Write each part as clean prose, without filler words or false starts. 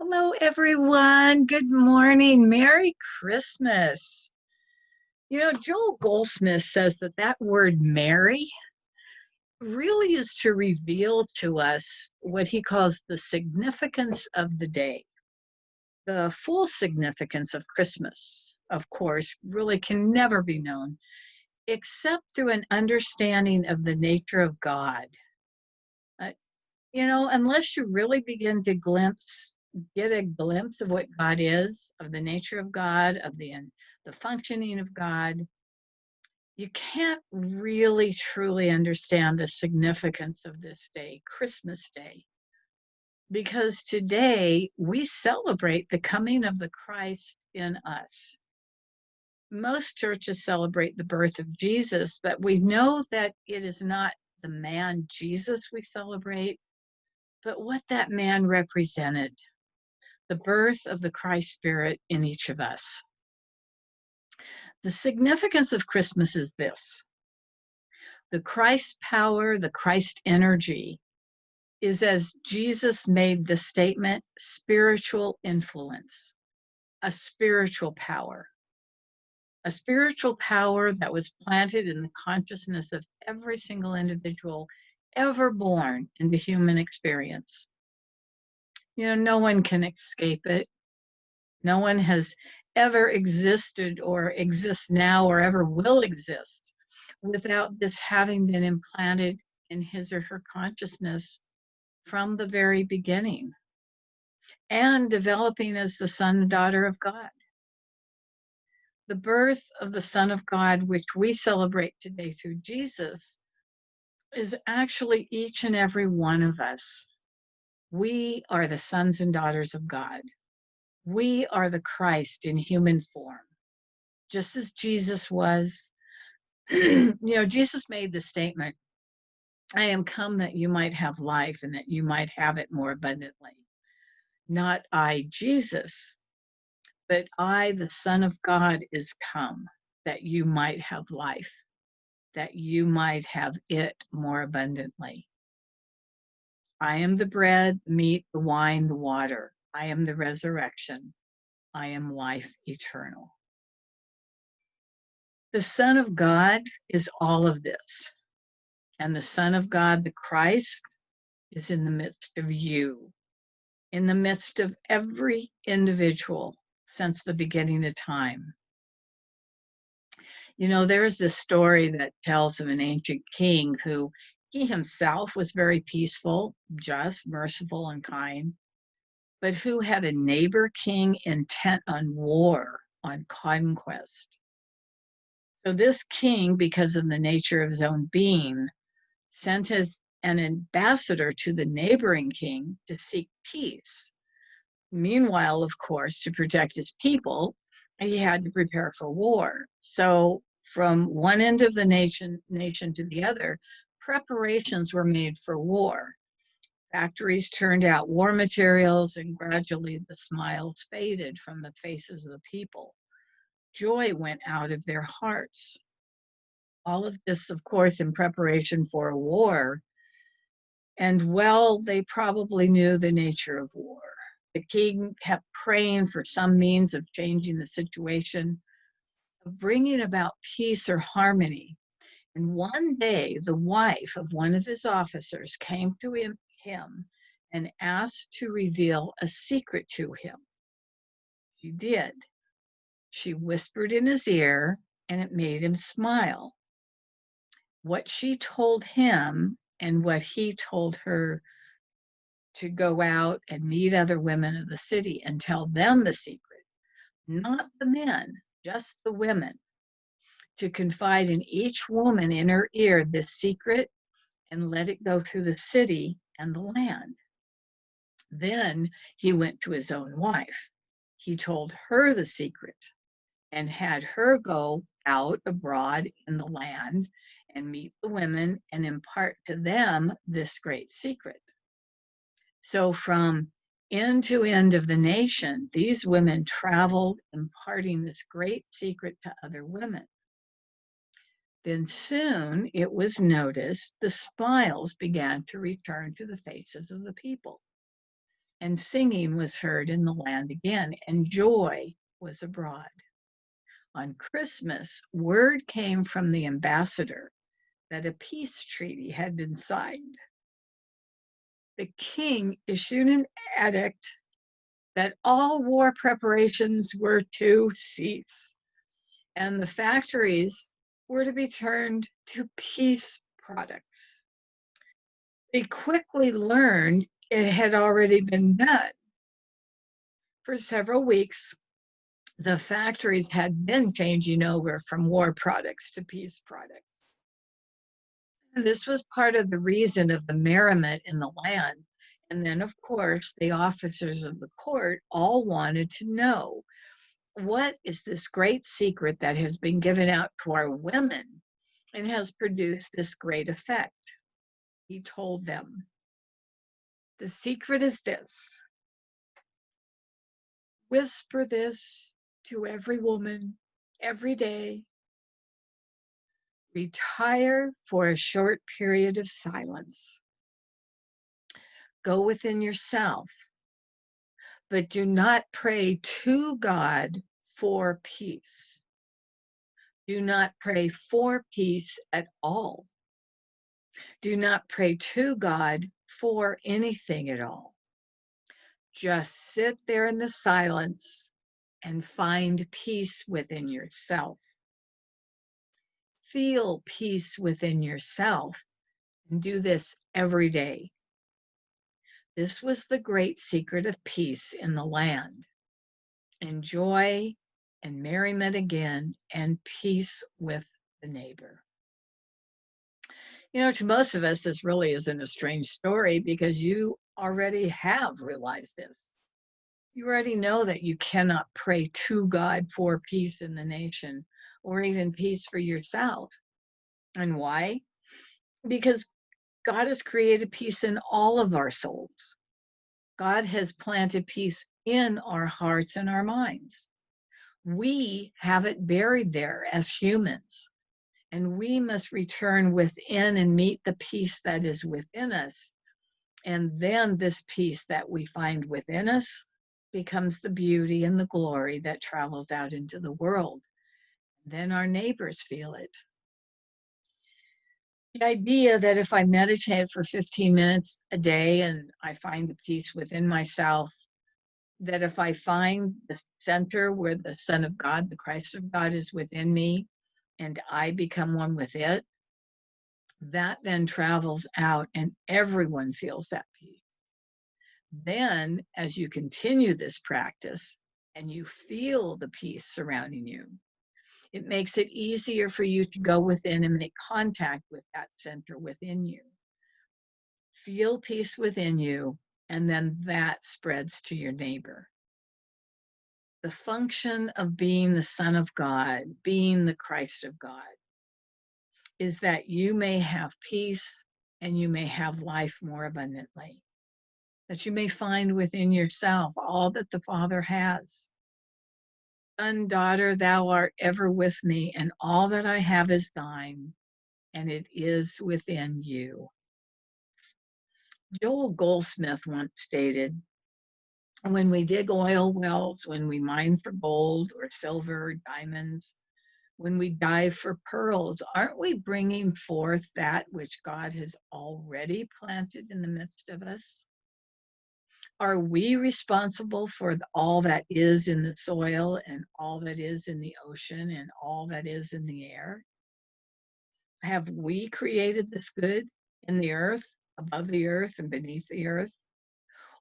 Hello, everyone. Good morning. Merry Christmas. Joel Goldsmith says that word Merry really is to reveal to us what he calls the significance of the day. The full significance of Christmas, of course, really can never be known except through an understanding of the nature of God. Uh, unless you really begin to get a glimpse of what God is, of the nature of God, of the functioning of God, you can't really truly understand the significance of this day, Christmas Day, because today we celebrate the coming of the Christ in us. Most churches celebrate the birth of Jesus, but we know that it is not the man Jesus we celebrate, but what that man represented, the birth of the Christ Spirit in each of us. The significance of Christmas is this: the Christ power, the Christ energy is, as Jesus made the statement, spiritual influence, a spiritual power. A spiritual power that was planted in the consciousness of every single individual ever born into human experience. No one can escape it. No one has ever existed or exists now or ever will exist without this having been implanted in his or her consciousness from the very beginning and developing as the son and daughter of God. The birth of the Son of God, which we celebrate today through Jesus, is actually each and every one of us. We are the sons and daughters of God. We are the Christ in human form, just as Jesus was. Jesus made the statement, I am come that you might have life and that you might have it more abundantly. Not I, Jesus, but I, the Son of God, is come that you might have life, that you might have it more abundantly. I am the bread, the meat, the wine, the water. I am the resurrection. I am life eternal. The Son of God is all of this. And the Son of God, the Christ, is in the midst of you, in the midst of every individual since the beginning of time. There's this story that tells of an ancient king who he himself was very peaceful, just, merciful, and kind, but who had a neighbor king intent on war, on conquest. So this king, because of the nature of his own being, sent an ambassador to the neighboring king to seek peace. Meanwhile, of course, to protect his people, he had to prepare for war. So from one end of the nation to the other, preparations were made for war. Factories turned out war materials, and gradually the smiles faded from the faces of the people. Joy went out of their hearts. All of this, of course, in preparation for a war. And well, they probably knew the nature of war. The king kept praying for some means of changing the situation, of bringing about peace or harmony. And one day, the wife of one of his officers came to him and asked to reveal a secret to him. She did. She whispered in his ear, and it made him smile. What she told him and what he told her, to go out and meet other women of the city and tell them the secret, not the men, just the women, to confide in each woman in her ear this secret and let it go through the city and the land. Then he went to his own wife. He told her the secret and had her go out abroad in the land and meet the women and impart to them this great secret. So from end to end of the nation, these women traveled, imparting this great secret to other women. Then soon it was noticed the smiles began to return to the faces of the people. and singing was heard in the land again, and joy was abroad. On Christmas, word came from the ambassador that a peace treaty had been signed. The king issued an edict that all war preparations were to cease, and the factories were to be turned to peace products. They quickly learned it had already been done. For several weeks, the factories had been changing over from war products to peace products. And this was part of the reason of the merriment in the land. And then, of course, the officers of the court all wanted to know, what is this great secret that has been given out to our women and has produced this great effect? He told them, the secret is this: whisper this to every woman every day. Retire for a short period of silence. Go within yourself, but do not pray to God for peace. Do not pray for peace at all. Do not pray to God for anything at all. Just sit there in the silence and find peace within yourself. Feel peace within yourself and do this every day. This was the great secret of peace in the land. And joy and merriment again, and peace with the neighbor. You know, to most of us, this really isn't a strange story because you already have realized this. You already know that you cannot pray to God for peace in the nation or even peace for yourself. And why? Because God has created peace in all of our souls. God has planted peace in our hearts and our minds. We have it buried there as humans, and we must return within and meet the peace that is within us. And then this peace that we find within us becomes the beauty and the glory that travels out into the world. Then our neighbors feel it. The idea that if I meditate for 15 minutes a day and I find the peace within myself, that if I find the center where the Son of God, the Christ of God, is within me, and I become one with it, that then travels out and everyone feels that peace. Then, as you continue this practice and you feel the peace surrounding you, it makes it easier for you to go within and make contact with that center within you. Feel peace within you, and then that spreads to your neighbor. The function of being the Son of God, being the Christ of God, is that you may have peace and you may have life more abundantly. That you may find within yourself all that the Father has. Son, daughter, thou art ever with me, and all that I have is thine, and it is within you. Joel Goldsmith once stated, when we dig oil wells, when we mine for gold or silver or diamonds, when we dive for pearls, aren't we bringing forth that which God has already planted in the midst of us? Are we responsible for all that is in the soil and all that is in the ocean and all that is in the air? Have we created this good in the earth, above the earth and beneath the earth?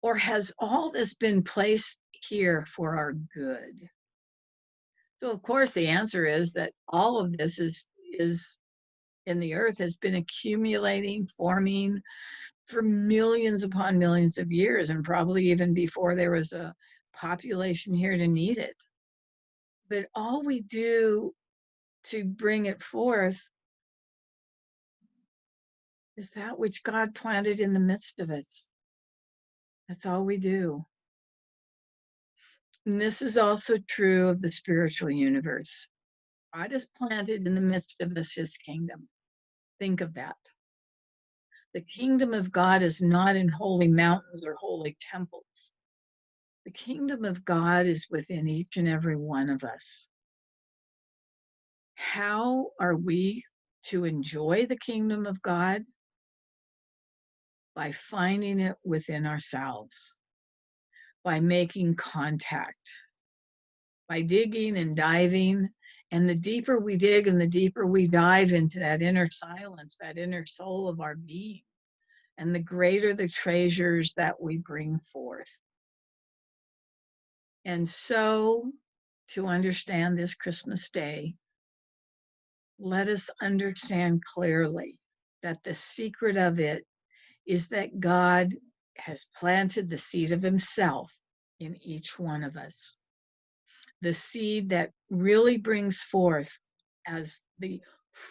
Or has all this been placed here for our good? So of course the answer is that all of this is in the earth has been accumulating, forming for millions upon millions of years, and probably even before there was a population here to need it. But all we do to bring it forth is that which God planted in the midst of us. That's all we do. And this is also true of the spiritual universe. God has planted in the midst of us his kingdom. Think of that. The kingdom of God is not in holy mountains or holy temples. The kingdom of God is within each and every one of us. How are we to enjoy the kingdom of God? By finding it within ourselves, by making contact, by digging and diving. And the deeper we dig and the deeper we dive into that inner silence, that inner soul of our being, and the greater the treasures that we bring forth. And so, to understand this Christmas day, let us understand clearly that the secret of it is that God has planted the seed of himself in each one of us. The seed that really brings forth as the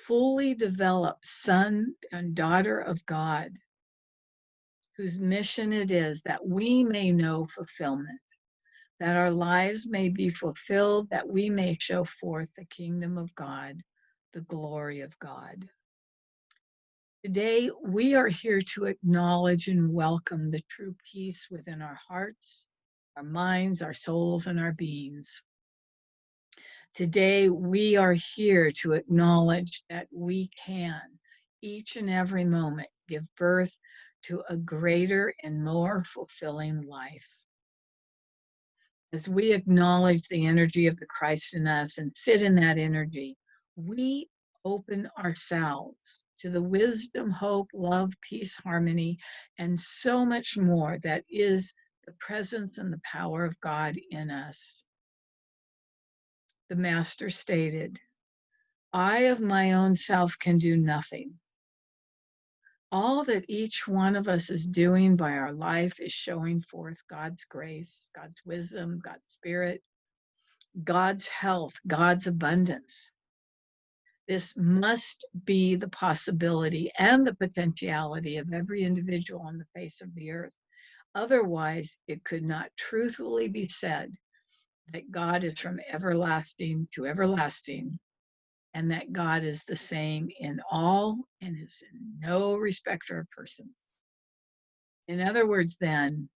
fully developed son and daughter of God, whose mission it is that we may know fulfillment, that our lives may be fulfilled, that we may show forth the kingdom of God, the glory of God. Today, we are here to acknowledge and welcome the true peace within our hearts, our minds, our souls, and our beings. Today, we are here to acknowledge that we can, each and every moment, give birth to a greater and more fulfilling life. As we acknowledge the energy of the Christ in us and sit in that energy, we open ourselves to the wisdom, hope, love, peace, harmony, and so much more that is the presence and the power of God in us. The Master stated, I of my own self can do nothing. All that each one of us is doing by our life is showing forth God's grace, God's wisdom, God's spirit, God's health, God's abundance. This must be the possibility and the potentiality of every individual on the face of the earth. Otherwise, it could not truthfully be said that God is from everlasting to everlasting, and that God is the same in all and is in no respecter of persons. In other words, then,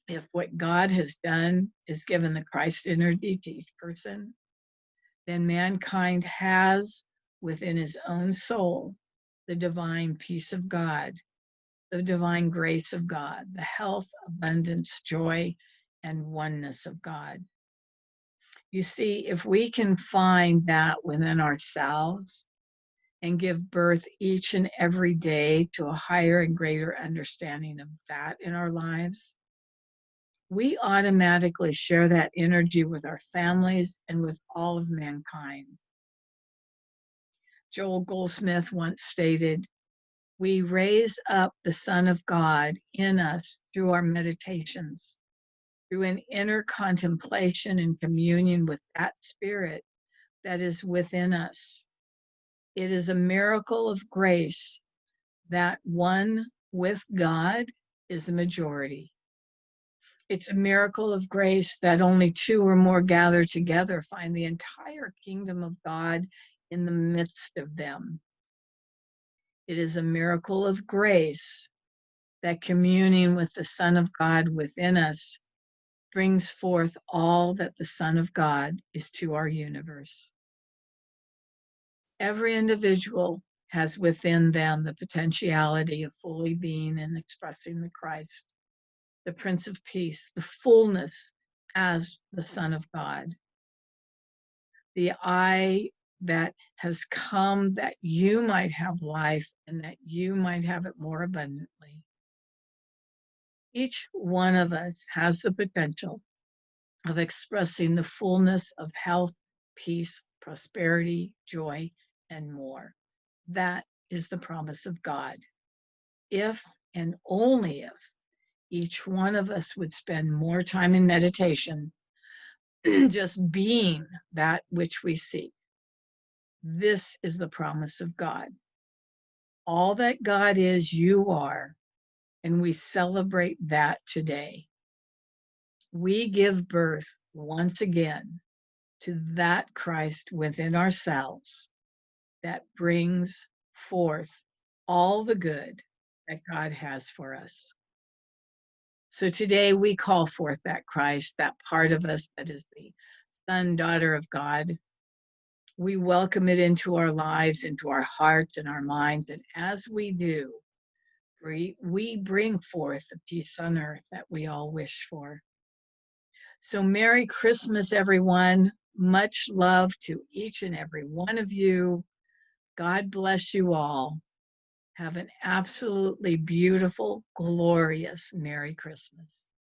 if what God has done is given the Christ energy to each person, then mankind has within his own soul the divine peace of God, the divine grace of God, the health, abundance, joy, and oneness of God. You see, if we can find that within ourselves and give birth each and every day to a higher and greater understanding of that in our lives, we automatically share that energy with our families and with all of mankind. Joel Goldsmith once stated, we raise up the Son of God in us through our meditations, through an inner contemplation and communion with that Spirit that is within us. It is a miracle of grace that one with God is the majority. It's a miracle of grace that only two or more gather together find the entire kingdom of God in the midst of them. It is a miracle of grace that communing with the Son of God within us brings forth all that the Son of God is to our universe. Every individual has within them the potentiality of fully being and expressing the Christ, the Prince of Peace, the fullness as the Son of God. The I that has come that you might have life and that you might have it more abundantly. Each one of us has the potential of expressing the fullness of health, peace, prosperity, joy, and more. That is the promise of God. If and only if each one of us would spend more time in meditation, just being that which we seek. This is the promise of God. All that God is, you are, and we celebrate that today. We give birth once again to that Christ within ourselves that brings forth all the good that God has for us. So today we call forth that Christ, that part of us that is the son, daughter of God. We welcome it into our lives, into our hearts and our minds. And as we do, we bring forth the peace on earth that we all wish for. So Merry Christmas, everyone. Much love to each and every one of you. God bless you all. Have an absolutely beautiful, glorious Merry Christmas.